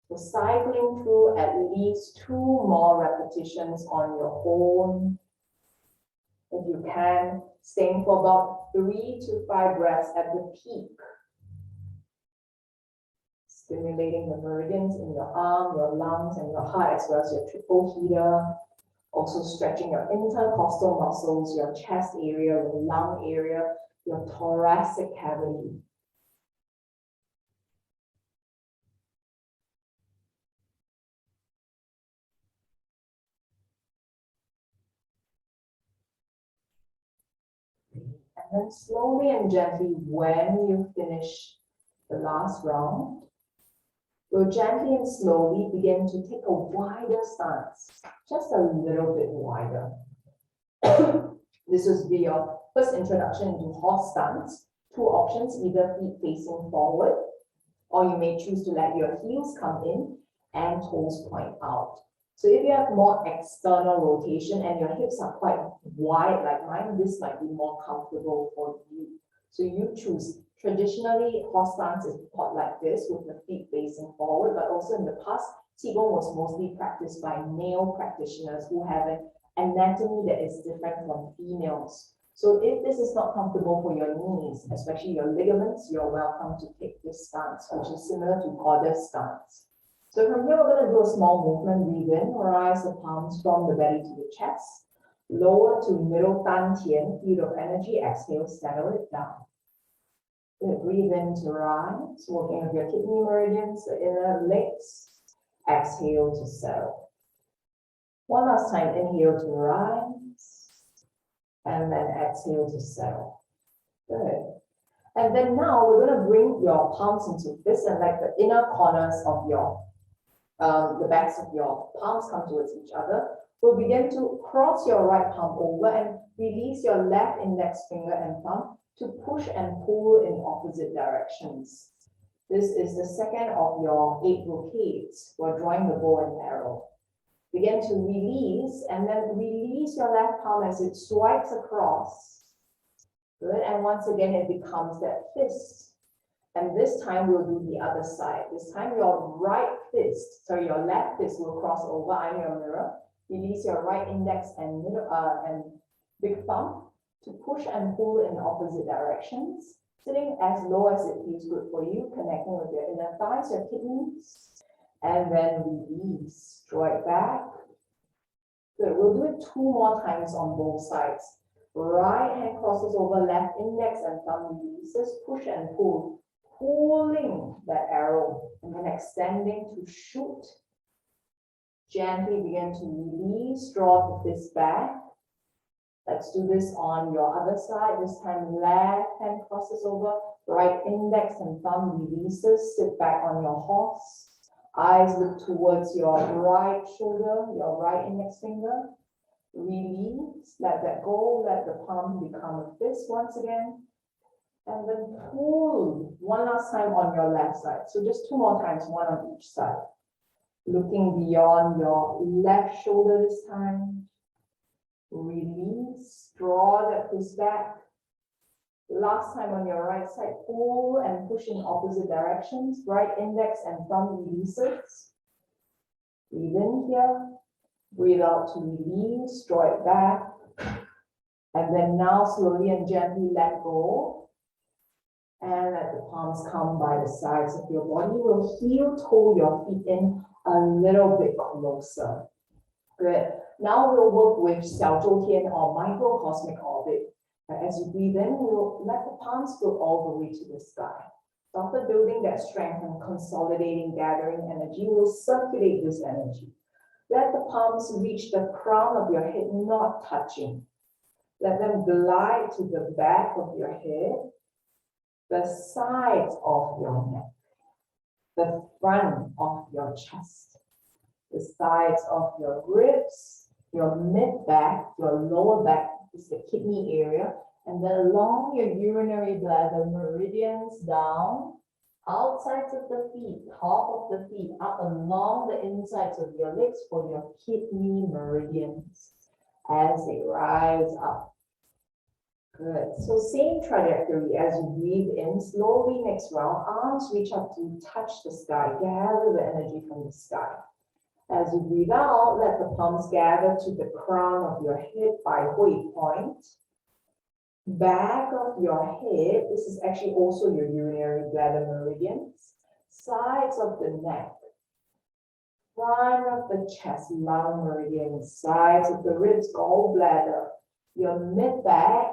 So cycling through at least 2 more repetitions on your own. If you can, staying for about 3 to 5 breaths at the peak. Stimulating the meridians in your arm, your lungs, and your heart, as well as your triple heater. Also stretching your intercostal muscles, your chest area, your lung area, your thoracic cavity. And then slowly and gently, when you finish the last round, we'll gently and slowly begin to take a wider stance, just a little bit wider. This will be your first introduction into horse stance. 2 options, either feet facing forward, or you may choose to let your heels come in and toes point out. So if you have more external rotation and your hips are quite wide like mine, this might be more comfortable for you. So you choose. Traditionally, horse stance is taught like this with the feet facing forward, but also in the past, Qigong was mostly practiced by male practitioners who have an anatomy that is different from females. So if this is not comfortable for your knees, especially your ligaments, you're welcome to take this stance, which is similar to goddess stance. So from here, we're going to do a small movement. Breathe in, rise the palms from the belly to the chest. Lower to middle Dan Tian, field of energy. Exhale, settle it down. Good. Breathe in to rise, working with your kidney meridians, the inner legs. Exhale to settle. One last time, inhale to rise, and then exhale to settle. Good. And then now we're going to bring your palms into fists and like the inner corners of your, the backs of your palms come towards each other. We'll begin to cross your right palm over and release your left index finger and thumb to push and pull in opposite directions. This is the second of your 8 brocades. We're drawing the bow and arrow. Begin to release, and then release your left palm as it swipes across. Good, and once again it becomes that fist. And this time we'll do the other side. This time your your left fist will cross over. I'm your mirror. Release your right index and middle and big thumb to push and pull in opposite directions. Sitting as low as it feels good for you, connecting with your inner thighs, your kidneys, and then release. Draw it back. Good. We'll do it 2 more times on both sides. Right hand crosses over, left index and thumb releases. Push and pull. Pulling that arrow and then extending to shoot. Gently begin to release. Draw the fist back. Let's do this on your other side. This time, left hand crosses over, right index and thumb releases. Sit back on your horse. Eyes look towards your right shoulder, your right index finger. Release, let that go, let the palm become a fist once again. And then pull one last time on your left side. So just 2 more times, one on each side. Looking beyond your left shoulder this time. Release, draw that fist back. Last time on your right side, pull and push in opposite directions. Right index and thumb releases. Breathe in here. Breathe out to release. Draw it back. And then now slowly and gently let go. And let the palms come by the sides of your body. We'll heel toe your feet in a little bit closer. Good. Now we'll work with 小周天 or microcosmic orbit. As you breathe in, we'll let the palms go all the way to the sky. So after building that strength and consolidating, gathering energy, we'll circulate this energy. Let the palms reach the crown of your head, not touching. Let them glide to the back of your head, the sides of your neck, the front of your chest, the sides of your ribs, your mid-back, your lower back is the kidney area, and then along your urinary bladder meridians down, outsides of the feet, top of the feet, up along the insides of your legs for your kidney meridians as they rise up. Good. So same trajectory as you breathe in, slowly next round, arms reach up to touch the sky, gather the energy from the sky. As you breathe out, let the palms gather to the crown of your head by Hui point. Back of your head, this is actually also your urinary bladder meridians. Sides of the neck. Front of the chest, lung meridians. Sides of the ribs, gallbladder. Your mid-back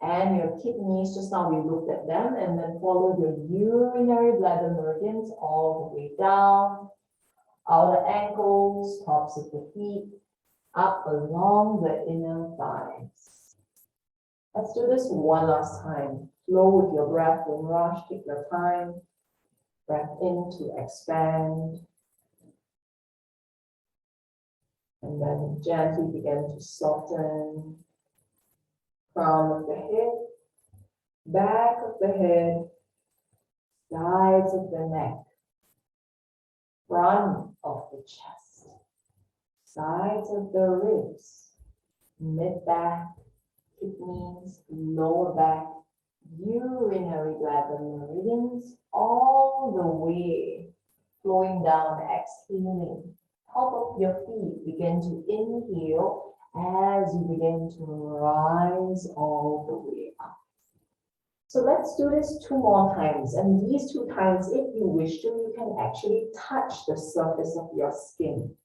and your kidneys, just now we looked at them, and then follow your urinary bladder meridians all the way down. Outer ankles, tops of the feet, up along the inner thighs. Let's do this one last time. Flow with your breath, don't rush, take your time. Breath in to expand. And then gently begin to soften. Crown of the head, back of the head, sides of the neck. Front of the chest, sides of the ribs, mid-back, kidneys, lower back, urinary bladder meridians, all the way flowing down, exhaling. Top of your feet, begin to inhale as you begin to rise all the way up. So let's do this 2 more times. And these 2 times, if you wish to, you can actually touch the surface of your skin.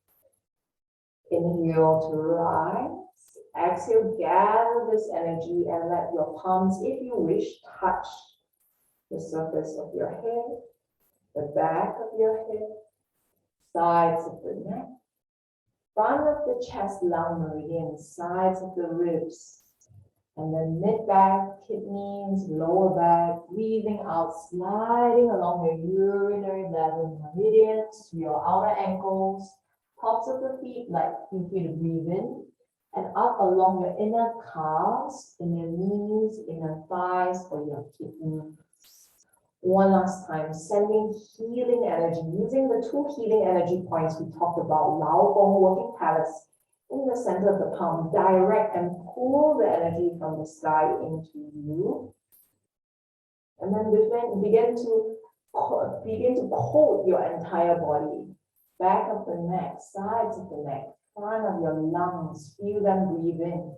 Inhale to rise. Exhale, gather this energy and let your palms, if you wish, touch the surface of your head, the back of your head, sides of the neck, front of the chest, lung meridian, sides of the ribs, and then mid-back, kidneys, lower back, breathing out, sliding along your urinary bladder meridians to your outer ankles, tops of the feet, like feel free to breathe in, and up along your inner calves, inner knees, inner thighs for your kidneys. One last time, sending healing energy, using the 2 healing energy points we talked about, Lao Gong working palace, in the center of the palm, direct and pull the energy from the sky into you. And then begin to coat your entire body. Back of the neck, sides of the neck, front of your lungs, feel them breathe in.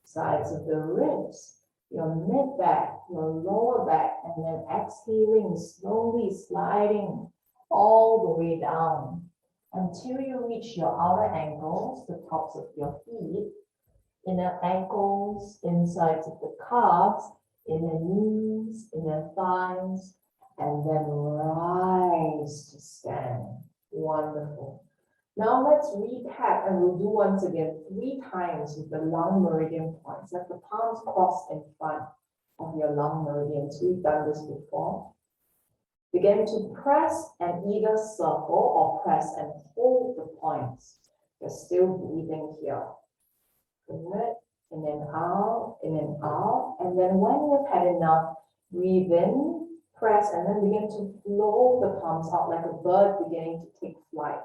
Sides of the ribs, your mid back, your lower back, and then exhaling, slowly sliding all the way down until you reach your outer ankles, the tops of your feet, inner ankles, insides of the calves, inner knees, inner thighs, and then rise to stand. Wonderful. Now let's recap, and we'll do once again 3 times with the lung meridian points. Let the palms cross in front of your lung meridians. We've done this before. Begin to press and either circle or press and hold the points. You're still breathing here. Good. In and out, in and out. And then when you've had enough, breathe in, press, and then begin to flow the palms out like a bird beginning to take flight.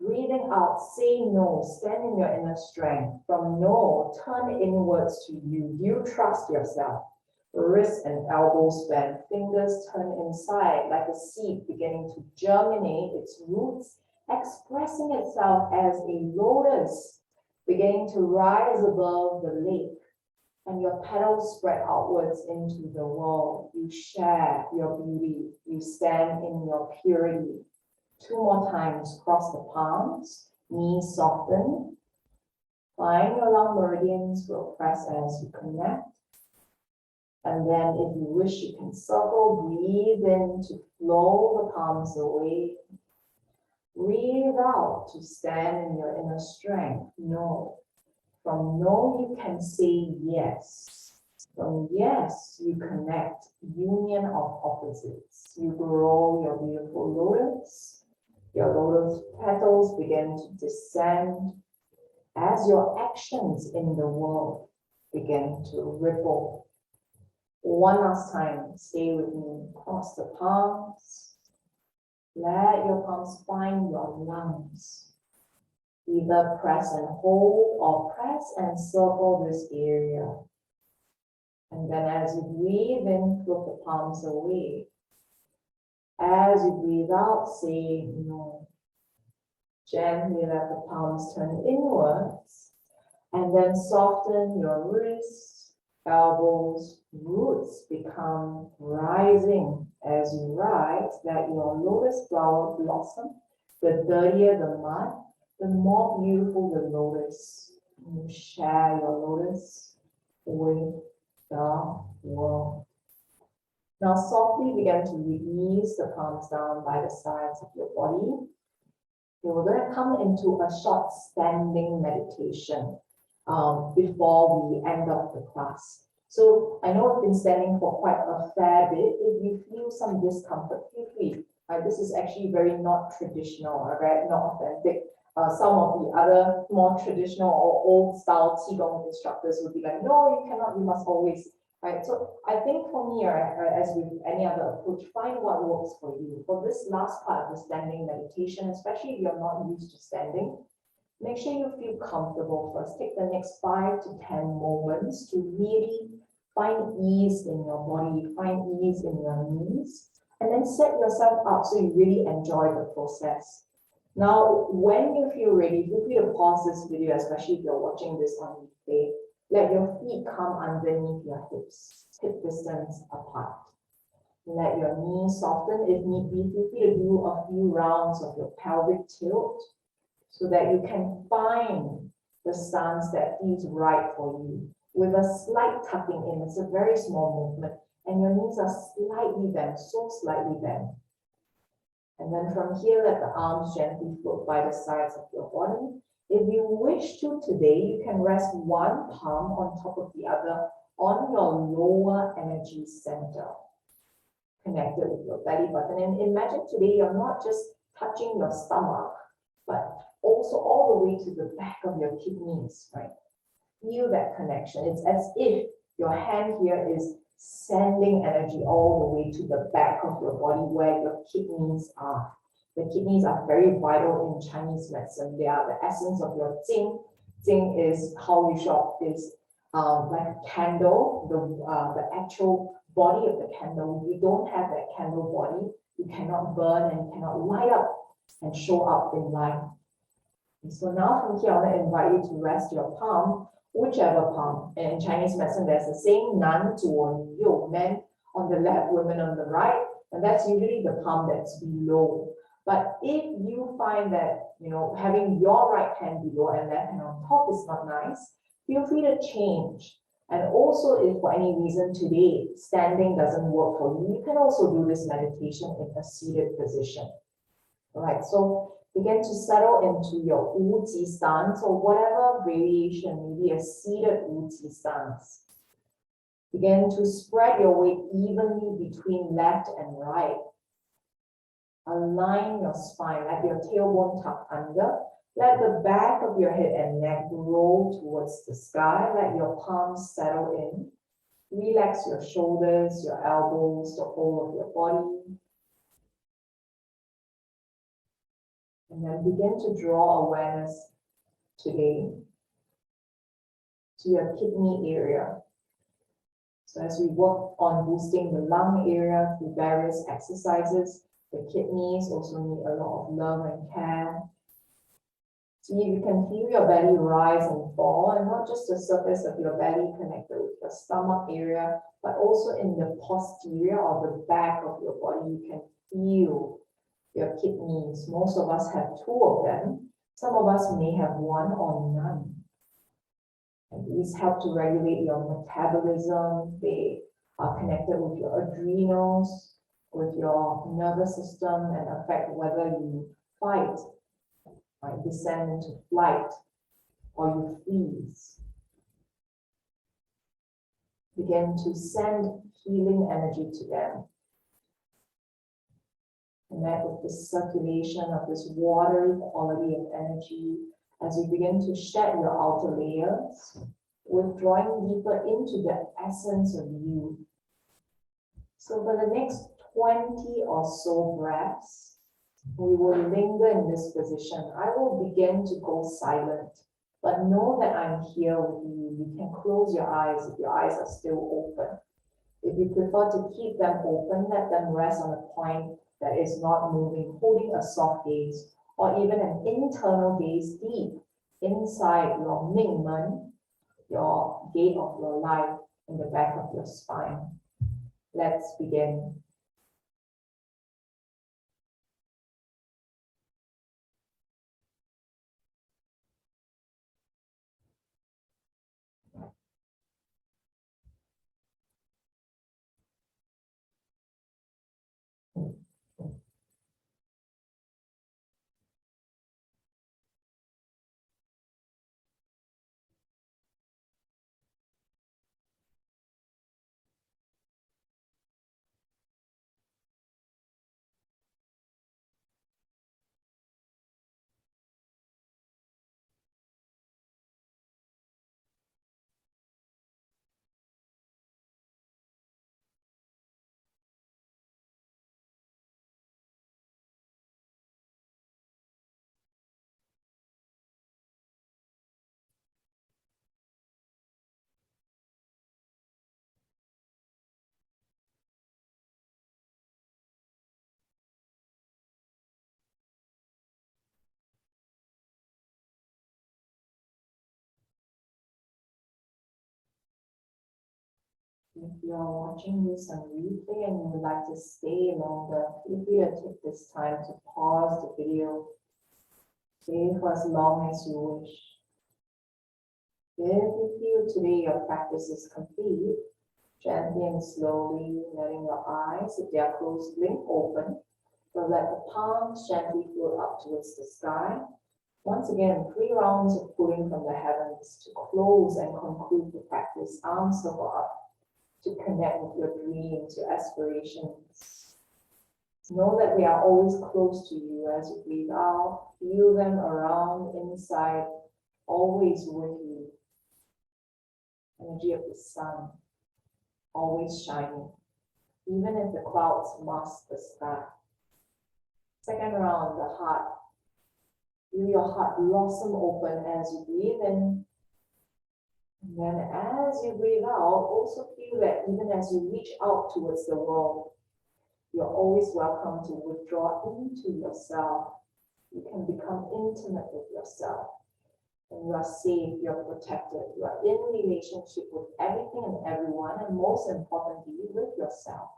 Breathing out, say no, stand in your inner strength. From no, turn inwards to you. You trust yourself. Wrists and elbows bend, fingers turn inside like a seed beginning to germinate its roots, expressing itself as a lotus, beginning to rise above the lake, and your petals spread outwards into the world. You share your beauty. You stand in your purity. 2 more times, cross the palms, knees soften. Find your lung meridians, will press as you connect. And then if you wish, you can circle, breathe in to flow the palms away. Breathe out to stand in your inner strength. No. From no, you can say yes. From yes, you connect, union of opposites. You grow your beautiful lotus. Your lotus petals begin to descend as your actions in the world begin to ripple. One last time, stay with me. Cross the palms. Let your palms find your lungs. Either press and hold or press and circle this area. And then as you breathe in, flip the palms away. As you breathe out, say no. Gently let the palms turn inwards. And then soften your wrists, elbows, roots become rising. As you rise, let your lotus flower blossom. The dirtier the mud, the more beautiful the lotus. You share your lotus with the world. Now softly begin to release the palms down by the sides of your body. We're going to come into a short standing meditation before we end up the class. So I know I've been standing for quite a fair bit. If you feel some discomfort, feel free. This is actually very not traditional, right? Not authentic. Some of the other more traditional or old style Qigong instructors would be like, no, you cannot, you must always, right? So I think for me, as with any other approach, find what works for you. For this last part of the standing meditation, especially if you're not used to standing, make sure you feel comfortable first. Take the next 5 to 10 moments to really find ease in your body, find ease in your knees, and then set yourself up so you really enjoy the process. Now, when you feel ready, feel free to pause this video, especially if you're watching this on replay. Let your feet come underneath your hips, hip distance apart. Let your knees soften. If need be, feel free to do a few rounds of your pelvic tilt so that you can find the stance that feels right for you. With a slight tucking in, it's a very small movement, and your knees are slightly bent, so slightly bent. And then from here, let the arms gently float by the sides of your body. If you wish to today, you can rest one palm on top of the other on your lower energy center, connected with your belly button. And imagine today you're not just touching your stomach, but also all the way to the back of your kidneys, right? Feel that connection. It's as if your hand here is sending energy all the way to the back of your body where your kidneys are. The kidneys are very vital in Chinese medicine. They are the essence of your Jing. Jing is how you shop is like a candle, the actual body of the candle. If you don't have that candle body, you cannot burn and you cannot light up and show up in light. And so now from here, I want to invite you to rest your palm whichever palm. And in Chinese medicine, there's a saying, 男左女右, men on the left, women on the right, and that's usually the palm that's below. But if you find that, having your right hand below and left hand on top is not nice, feel free to change. And also, if for any reason today standing doesn't work for you, you can also do this meditation in a seated position. All right, so begin to settle into your Wu Ji stance or whatever variation, maybe a seated Wu Ji stance. Begin to spread your weight evenly between left and right. Align your spine, let your tailbone tuck under. Let the back of your head and neck roll towards the sky. Let your palms settle in. Relax your shoulders, your elbows, the whole of your body. And then begin to draw awareness today to your kidney area. So as we work on boosting the lung area through various exercises, the kidneys also need a lot of love and care. See if you can feel your belly rise and fall, and not just the surface of your belly connected with your stomach area, but also in the posterior or the back of your body. You can feel your kidneys. Most of us have 2 of them. Some of us may have 1 or none. And these help to regulate your metabolism. They are connected with your adrenals, with your nervous system, and affect whether you fight, might descend into flight, or you freeze. Begin to send healing energy to them. Connect with the circulation of this watery quality of energy as you begin to shed your outer layers, withdrawing deeper into the essence of you. So for the next 20 or so breaths, we will linger in this position. I will begin to go silent, but know that I'm here with you. You can close your eyes if your eyes are still open. If you prefer to keep them open, let them rest on a point that is not moving, holding a soft gaze, or even an internal gaze deep inside your Ming, your gate of your life in the back of your spine. Let's begin. If you are watching this on replay and you would like to stay longer, feel free to take this time to pause the video. Stay for as long as you wish. If you feel today your practice is complete, gently and slowly letting your eyes, if they are closed, blink open. So let the palms gently float up towards the sky. Once again, 3 rounds of pulling from the heavens to close and conclude the practice. Arms circle up to connect with your dreams, your aspirations. Know that they are always close to you as you breathe out. Feel them around, inside, always with you. Energy of the sun, always shining, even if the clouds mask the sky. Second round, the heart. Feel your heart blossom open as you breathe in. And then as you breathe out, also feel that even as you reach out towards the world, you're always welcome to withdraw into yourself. You can become intimate with yourself. And you are safe, you're protected, you are in relationship with everything and everyone, and most importantly, with yourself.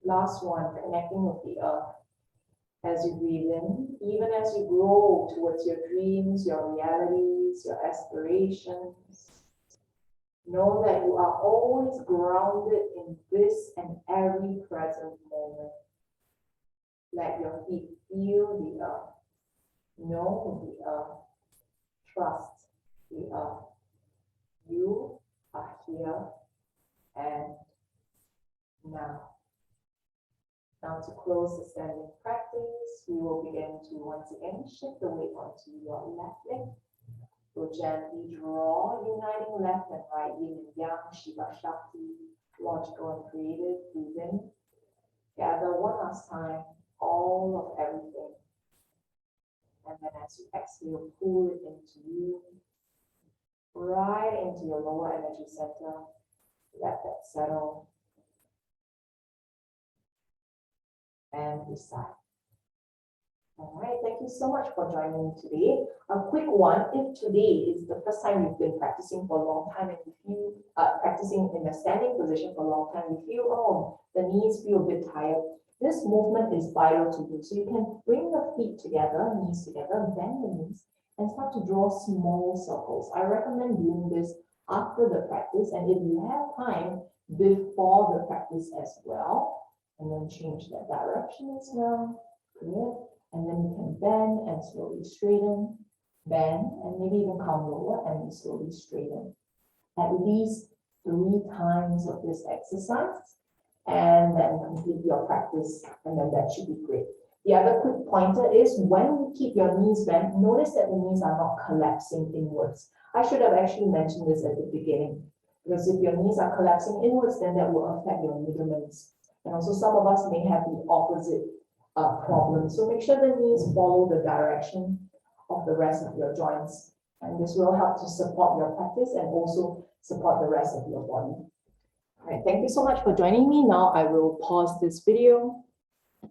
Last one, connecting with the earth. As you breathe in, even as you grow towards your dreams, your realities, your aspirations, know that you are always grounded in this and every present moment. Let your feet feel the earth. Know the earth. Trust the earth. You are here and now. Now to close the standing practice, we will begin to once again shift the weight onto your left leg. So gently draw, uniting left and right, yin and yang, Shiva Shakti, logical and creative. Breathe in. Gather one last time, all of everything. And then as you exhale, pull it into you, right into your lower energy center. Let that settle. And decide. All right, thank you so much for joining me today. A quick one, if today is the first time you've been practicing for a long time and you feel, practicing in a standing position for a long time, you feel, oh, the knees feel a bit tired, this movement is vital to you. So you can bring the feet together, knees together, bend the knees, and start to draw small circles. I recommend doing this after the practice, and if you have time, before the practice as well. And then change that direction as well. Good. And then you can bend and slowly straighten, bend, and maybe even come lower and slowly straighten. At least 3 times of this exercise, and then complete your practice, and then that should be great. The other quick pointer is when you keep your knees bent, notice that the knees are not collapsing inwards. I should have actually mentioned this at the beginning, because if your knees are collapsing inwards, then that will affect your ligaments. And also some of us may have the opposite problem. So make sure the knees follow the direction of the rest of your joints. And this will help to support your practice and also support the rest of your body. All right, thank you so much for joining me. Now I will pause this video.